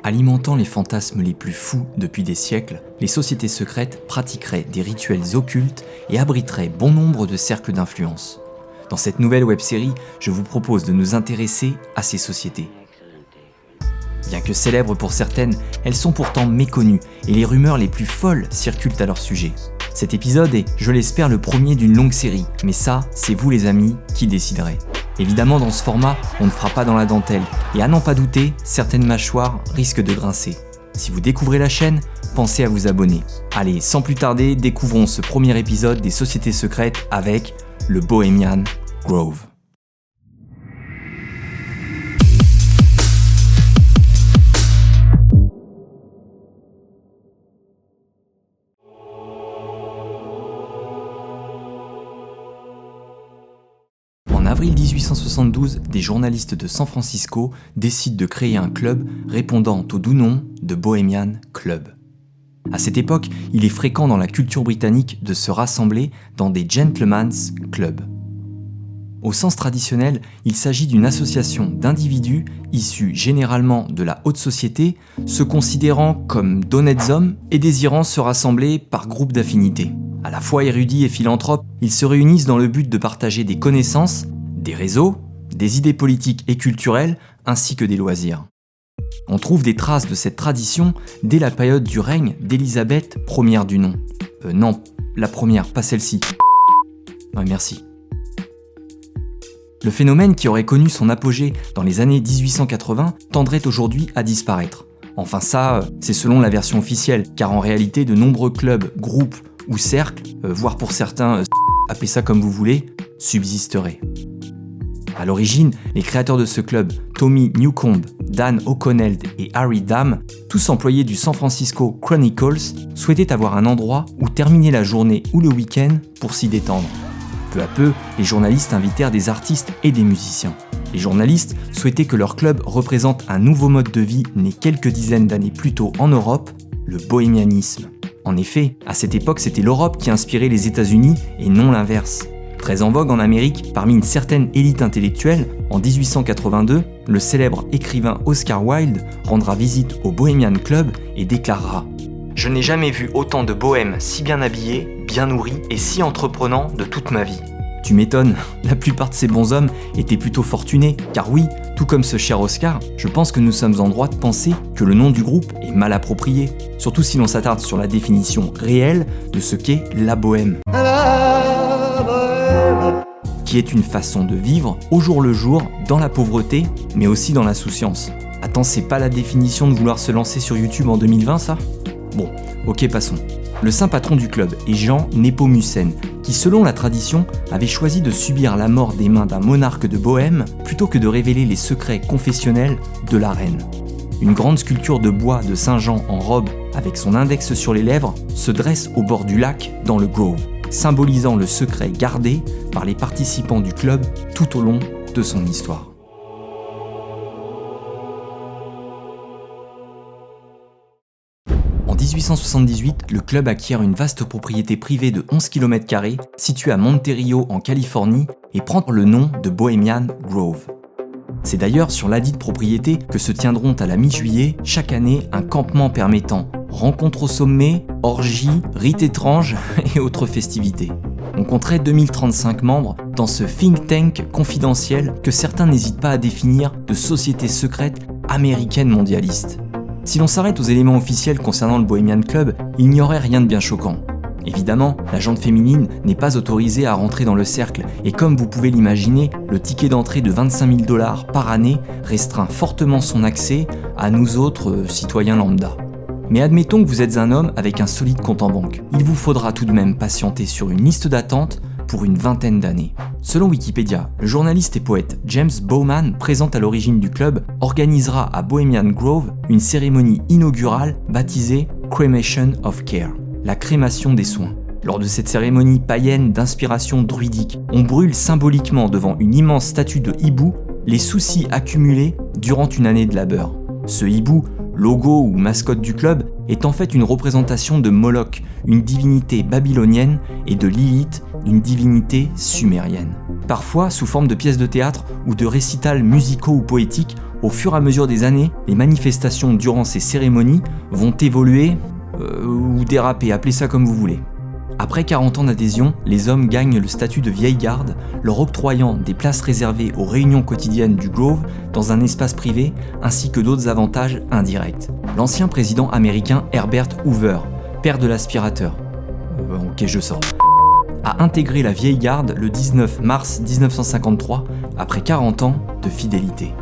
Alimentant les fantasmes les plus fous depuis des siècles, les sociétés secrètes pratiqueraient des rituels occultes et abriteraient bon nombre de cercles d'influence. Dans cette nouvelle web-série, je vous propose de nous intéresser à ces sociétés. Bien que célèbres pour certaines, elles sont pourtant méconnues et les rumeurs les plus folles circulent à leur sujet. Cet épisode est, je l'espère, le premier d'une longue série, mais ça, c'est vous les amis qui déciderez. Évidemment, dans ce format, on ne fera pas dans la dentelle, et à n'en pas douter, certaines mâchoires risquent de grincer. Si vous découvrez la chaîne, pensez à vous abonner. Allez, sans plus tarder, découvrons ce premier épisode des sociétés secrètes avec le Bohemian Grove. En avril 1872, des journalistes de San Francisco décident de créer un club répondant au doux nom de Bohemian Club. À cette époque, il est fréquent dans la culture britannique de se rassembler dans des gentlemen's clubs. Au sens traditionnel, il s'agit d'une association d'individus issus généralement de la haute société, se considérant comme d'honnêtes hommes et désirant se rassembler par groupe d'affinité. À la fois érudits et philanthropes, ils se réunissent dans le but de partager des connaissances, des réseaux, des idées politiques et culturelles, ainsi que des loisirs. On trouve des traces de cette tradition dès la période du règne d'Élisabeth Ier du nom. Non, la première, pas celle-ci. Ouais, merci. Le phénomène qui aurait connu son apogée dans les années 1880 tendrait aujourd'hui à disparaître. Enfin ça, c'est selon la version officielle, car en réalité de nombreux clubs, groupes ou cercles, voire pour certains, appelez ça comme vous voulez, subsisteraient. À l'origine, les créateurs de ce club, Tommy Newcomb, Dan O'Connell et Harry Dam, tous employés du San Francisco Chronicles, souhaitaient avoir un endroit où terminer la journée ou le week-end pour s'y détendre. Peu à peu, les journalistes invitèrent des artistes et des musiciens. Les journalistes souhaitaient que leur club représente un nouveau mode de vie né quelques dizaines d'années plus tôt en Europe, le bohémianisme. En effet, à cette époque, c'était l'Europe qui inspirait les États-Unis et non l'inverse. Très en vogue en Amérique, parmi une certaine élite intellectuelle, en 1882, le célèbre écrivain Oscar Wilde rendra visite au Bohemian Club et déclarera « Je n'ai jamais vu autant de bohèmes si bien habillés, bien nourris et si entreprenants de toute ma vie. » Tu m'étonnes, la plupart de ces bons hommes étaient plutôt fortunés, car oui, tout comme ce cher Oscar, je pense que nous sommes en droit de penser que le nom du groupe est mal approprié, surtout si l'on s'attarde sur la définition réelle de ce qu'est la bohème. Qui est une façon de vivre au jour le jour, dans la pauvreté, mais aussi dans l'insouciance. Attends, c'est pas la définition de vouloir se lancer sur YouTube en 2020, ça ? Bon, ok, passons. Le saint patron du club est Jean Népomucène, qui selon la tradition avait choisi de subir la mort des mains d'un monarque de Bohême plutôt que de révéler les secrets confessionnels de la reine. Une grande sculpture de bois de Saint Jean en robe avec son index sur les lèvres se dresse au bord du lac dans le Grove, symbolisant le secret gardé par les participants du club tout au long de son histoire. En 1878, le club acquiert une vaste propriété privée de 11 km² située à Monterio en Californie et prend le nom de Bohemian Grove. C'est d'ailleurs sur ladite propriété que se tiendront à la mi-juillet chaque année un campement permettant rencontres au sommet, orgies, rites étranges et autres festivités. On compterait 2035 membres dans ce think tank confidentiel que certains n'hésitent pas à définir de société secrète américaine mondialiste. Si l'on s'arrête aux éléments officiels concernant le Bohemian Club, il n'y aurait rien de bien choquant. Évidemment, la jante féminine n'est pas autorisée à rentrer dans le cercle et comme vous pouvez l'imaginer, le ticket d'entrée de 25 000 $ par année restreint fortement son accès à nous autres citoyens lambda. Mais admettons que vous êtes un homme avec un solide compte en banque. Il vous faudra tout de même patienter sur une liste d'attente pour une vingtaine d'années. Selon Wikipédia, le journaliste et poète James Bowman, présent à l'origine du club, organisera à Bohemian Grove une cérémonie inaugurale baptisée Cremation of Care, la crémation des soins. Lors de cette cérémonie païenne d'inspiration druidique, on brûle symboliquement devant une immense statue de hibou les soucis accumulés durant une année de labeur. Ce hibou, logo ou mascotte du club, est en fait une représentation de Moloch, une divinité babylonienne, et de Lilith, une divinité sumérienne. Parfois, sous forme de pièces de théâtre ou de récitals musicaux ou poétiques, au fur et à mesure des années, les manifestations durant ces cérémonies vont évoluer ou déraper, appelez ça comme vous voulez. Après 40 ans d'adhésion, les hommes gagnent le statut de vieille garde, leur octroyant des places réservées aux réunions quotidiennes du Grove dans un espace privé, ainsi que d'autres avantages indirects. L'ancien président américain Herbert Hoover, père de l'aspirateur, ok je sors, a intégré la vieille garde le 19 mars 1953, après 40 ans de fidélité.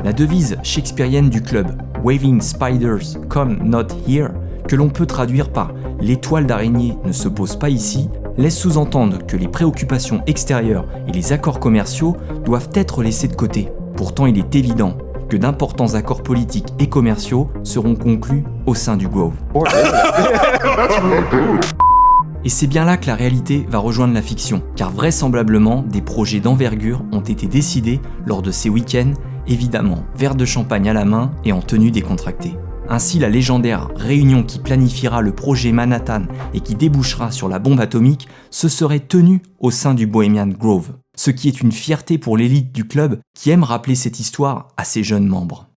La devise shakespearienne du club, Waving Spiders Come Not Here, que l'on peut traduire par « l'étoile d'araignée ne se pose pas ici », laisse sous-entendre que les préoccupations extérieures et les accords commerciaux doivent être laissés de côté. Pourtant, il est évident que d'importants accords politiques et commerciaux seront conclus au sein du Grove. Et c'est bien là que la réalité va rejoindre la fiction, car vraisemblablement, des projets d'envergure ont été décidés lors de ces week-ends, évidemment, verre de champagne à la main et en tenue décontractée. Ainsi, la légendaire réunion qui planifiera le projet Manhattan et qui débouchera sur la bombe atomique se serait tenue au sein du Bohemian Grove, ce qui est une fierté pour l'élite du club qui aime rappeler cette histoire à ses jeunes membres.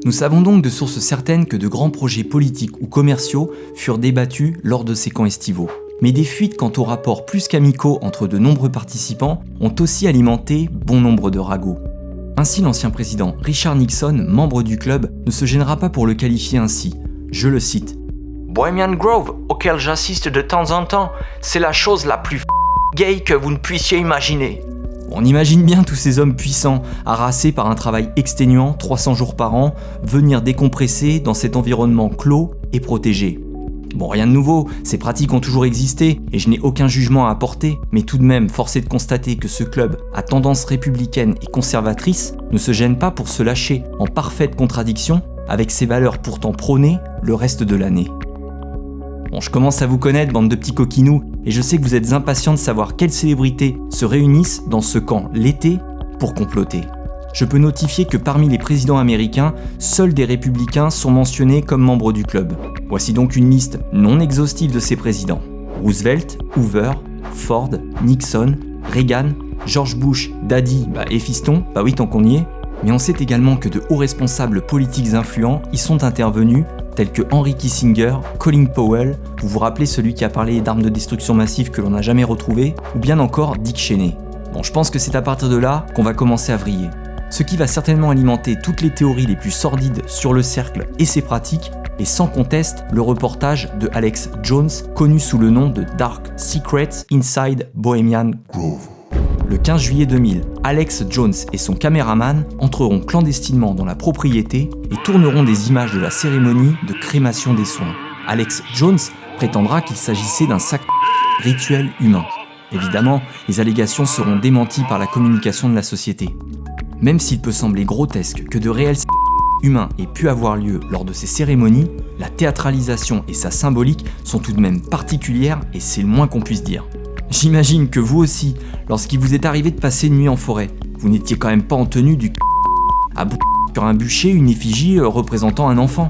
Nous savons donc de sources certaines que de grands projets politiques ou commerciaux furent débattus lors de ces camps estivaux. Mais des fuites quant aux rapports plus qu'amicaux entre de nombreux participants ont aussi alimenté bon nombre de ragots. Ainsi, l'ancien président Richard Nixon, membre du club, ne se gênera pas pour le qualifier ainsi. Je le cite. « Bohemian Grove, auquel j'assiste de temps en temps, c'est la chose la plus gay que vous ne puissiez imaginer. » On imagine bien tous ces hommes puissants, harassés par un travail exténuant 300 jours par an, venir décompresser dans cet environnement clos et protégé. Bon, rien de nouveau, ces pratiques ont toujours existé et je n'ai aucun jugement à apporter, mais tout de même, force est de constater que ce club, à tendance républicaine et conservatrice, ne se gêne pas pour se lâcher en parfaite contradiction avec ses valeurs pourtant prônées le reste de l'année. Bon, je commence à vous connaître, bande de petits coquinous, et je sais que vous êtes impatients de savoir quelles célébrités se réunissent dans ce camp l'été pour comploter. Je peux notifier que parmi les présidents américains, seuls des républicains sont mentionnés comme membres du club. Voici donc une liste non exhaustive de ces présidents. Roosevelt, Hoover, Ford, Nixon, Reagan, George Bush, Daddy et fiston, bah oui tant qu'on y est. Mais on sait également que de hauts responsables politiques influents y sont intervenus, tels que Henry Kissinger, Colin Powell, vous vous rappelez celui qui a parlé d'armes de destruction massive que l'on n'a jamais retrouvées, ou bien encore Dick Cheney. Bon, je pense que c'est à partir de là qu'on va commencer à vriller. Ce qui va certainement alimenter toutes les théories les plus sordides sur le cercle et ses pratiques, et sans conteste le reportage de Alex Jones, connu sous le nom de Dark Secrets Inside Bohemian Grove. Le 15 juillet 2000, Alex Jones et son caméraman entreront clandestinement dans la propriété et tourneront des images de la cérémonie de crémation des soins. Alex Jones prétendra qu'il s'agissait d'un rituel humain. Évidemment, les allégations seront démenties par la communication de la société. Même s'il peut sembler grotesque que de réels humains aient pu avoir lieu lors de ces cérémonies, la théâtralisation et sa symbolique sont tout de même particulières et c'est le moins qu'on puisse dire. J'imagine que vous aussi, lorsqu'il vous est arrivé de passer une nuit en forêt, vous n'étiez quand même pas en tenue du à bout sur un bûcher une effigie représentant un enfant.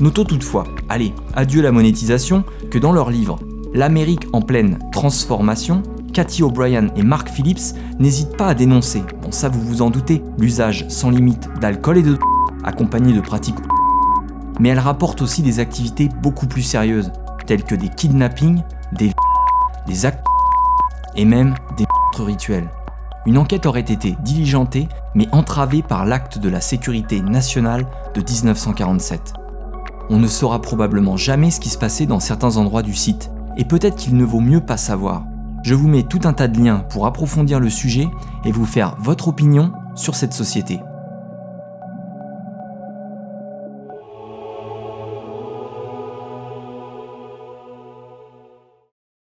Notons toutefois, allez, adieu la monétisation, que dans leur livre « L'Amérique en pleine transformation », Cathy O'Brien et Mark Phillips n'hésitent pas à dénoncer, bon ça vous vous en doutez, l'usage sans limite d'alcool et de accompagné de pratiques. Mais elle rapporte aussi des activités beaucoup plus sérieuses, telles que des kidnappings, des actes et même des rituels. Une enquête aurait été diligentée, mais entravée par l'acte de la sécurité nationale de 1947. On ne saura probablement jamais ce qui se passait dans certains endroits du site, et peut-être qu'il ne vaut mieux pas savoir. Je vous mets tout un tas de liens pour approfondir le sujet et vous faire votre opinion sur cette société.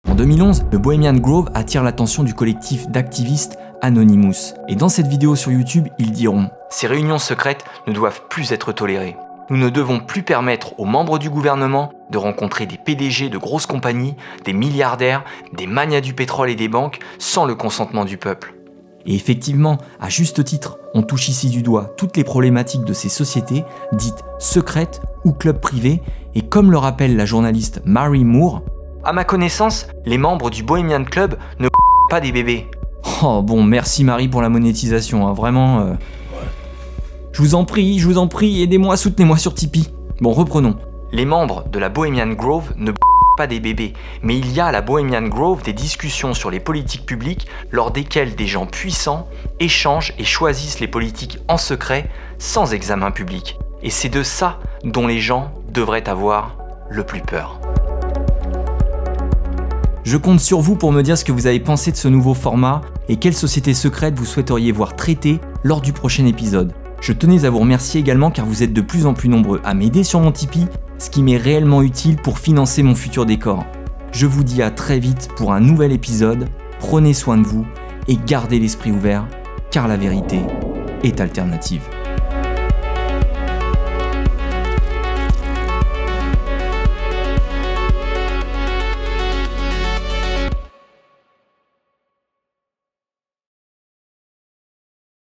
En 2011, le Bohemian Grove attire l'attention du collectif d'activistes Anonymous. Et dans cette vidéo sur YouTube, ils diront « Ces réunions secrètes ne doivent plus être tolérées. Nous ne devons plus permettre aux membres du gouvernement de rencontrer des PDG de grosses compagnies, des milliardaires, des magnats du pétrole et des banques sans le consentement du peuple. Et effectivement, à juste titre, on touche ici du doigt toutes les problématiques de ces sociétés dites secrètes ou clubs privés, et comme le rappelle la journaliste Mary Moore, « À ma connaissance, les membres du Bohemian Club ne pas des bébés. » Oh bon, merci Marie pour la monétisation, hein, vraiment... Je vous en prie, aidez-moi, soutenez-moi sur Tipeee. Bon, reprenons. Les membres de la Bohemian Grove ne pas des bébés, mais il y a à la Bohemian Grove des discussions sur les politiques publiques lors desquelles des gens puissants échangent et choisissent les politiques en secret, sans examen public. Et c'est de ça dont les gens devraient avoir le plus peur. Je compte sur vous pour me dire ce que vous avez pensé de ce nouveau format et quelle société secrète vous souhaiteriez voir traitée lors du prochain épisode. Je tenais à vous remercier également car vous êtes de plus en plus nombreux à m'aider sur mon Tipeee, ce qui m'est réellement utile pour financer mon futur décor. Je vous dis à très vite pour un nouvel épisode, prenez soin de vous et gardez l'esprit ouvert car la vérité est alternative.